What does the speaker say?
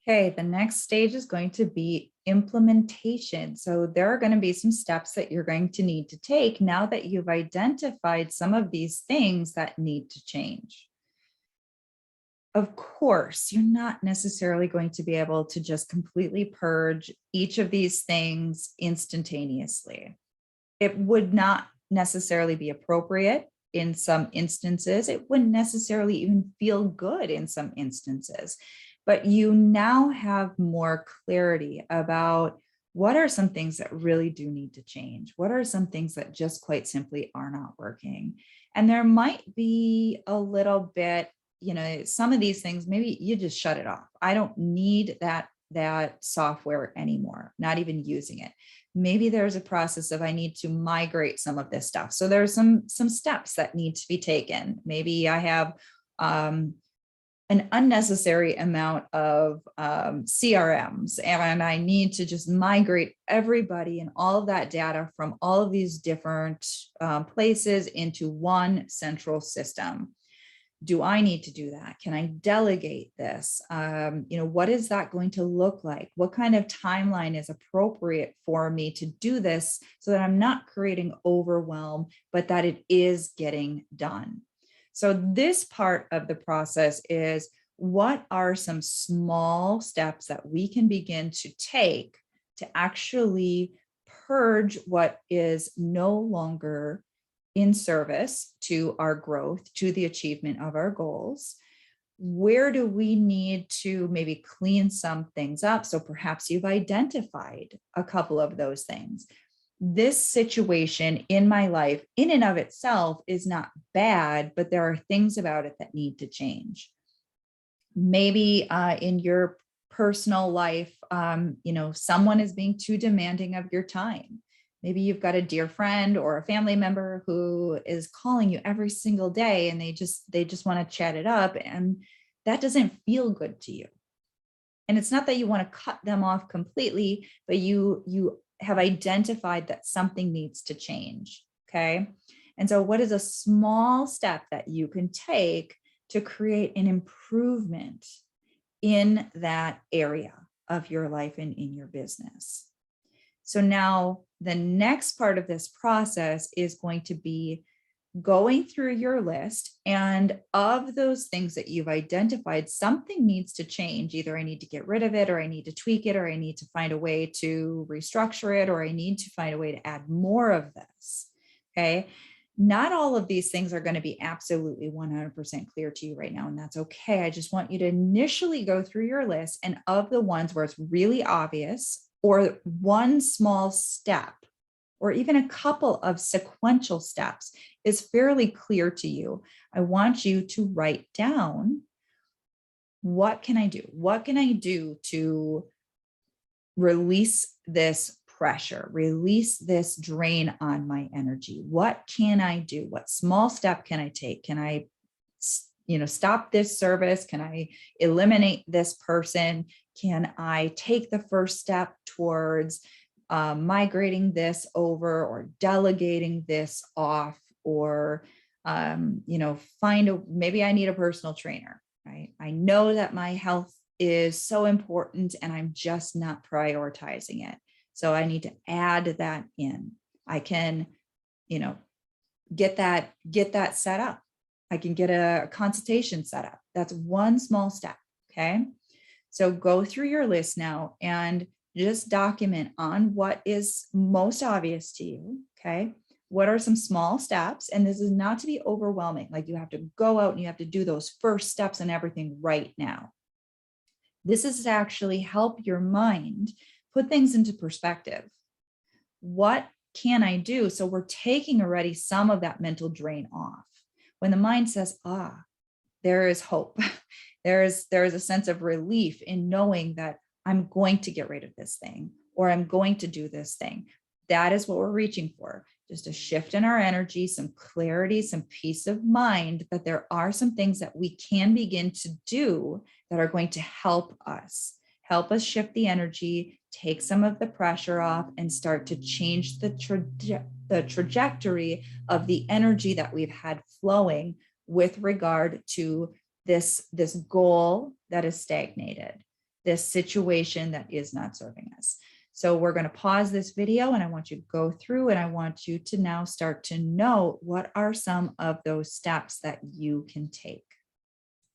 Okay, the next stage is going to be implementation. So there are going to be some steps that you're going to need to take now that you've identified some of these things that need to change. Of course, you're not necessarily going to be able to just completely purge each of these things instantaneously. It would not necessarily be appropriate in some instances. It wouldn't necessarily even feel good in some instances, but you now have more clarity about what are some things that really do need to change? What are some things that just quite simply are not working? And there might be a little bit, some of these things, maybe you just shut it off. I don't need that software anymore, not even using it. Maybe there's a process of I need to migrate some of this stuff. So there's some steps that need to be taken. Maybe I have an unnecessary amount of CRMs, and I need to just migrate everybody and all of that data from all of these different places into one central system. Do I need to do that? Can I delegate this? What is that going to look like? What kind of timeline is appropriate for me to do this so that I'm not creating overwhelm, but that it is getting done? So this part of the process is, what are some small steps that we can begin to take to actually purge what is no longer in service to our growth, to the achievement of our goals? Where do we need to maybe clean some things up? So perhaps you've identified a couple of those things. This situation in my life in and of itself is not bad, but there are things about it that need to change. Maybe in your personal life, someone is being too demanding of your time. Maybe you've got a dear friend or a family member who is calling you every single day and they just want to chat it up, and that doesn't feel good to you. And it's not that you want to cut them off completely, but you have identified that something needs to change. Okay. And so what is a small step that you can take to create an improvement in that area of your life and in your business? So now the next part of this process is going to be going through your list, and of those things that you've identified, something needs to change. Either I need to get rid of it, or I need to tweak it, or I need to find a way to restructure it, or I need to find a way to add more of this. Okay. Not all of these things are going to be absolutely 100% clear to you right now, and that's okay. I just want you to initially go through your list, and of the ones where it's really obvious, or one small step, or even a couple of sequential steps is fairly clear to you, I want you to write down, what can I do? What can I do to release this pressure, release this drain on my energy? What can I do? What small step can I take? Can I, stop this service? Can I eliminate this person? Can I take the first step towards migrating this over, or delegating this off, or maybe I need a personal trainer, right? I know that my health is so important and I'm just not prioritizing it. So I need to add that in. I can, get that set up. I can get a consultation set up. That's one small step. Okay. So go through your list now and just document on what is most obvious to you. Okay. What are some small steps? And this is not to be overwhelming. Like you have to go out and you have to do those first steps and everything right now. This is to actually help your mind put things into perspective. What can I do? So we're taking already some of that mental drain off. When the mind says, there is hope. There is a sense of relief in knowing that I'm going to get rid of this thing, or I'm going to do this thing. That is what we're reaching for. Just a shift in our energy, some clarity, some peace of mind that there are some things that we can begin to do that are going to help us shift the energy, take some of the pressure off, and start to change the trajectory of the energy that we've had flowing with regard to this goal that is stagnated, this situation that is not serving us. So we're going to pause this video and I want you to go through and I want you to now start to know what are some of those steps that you can take.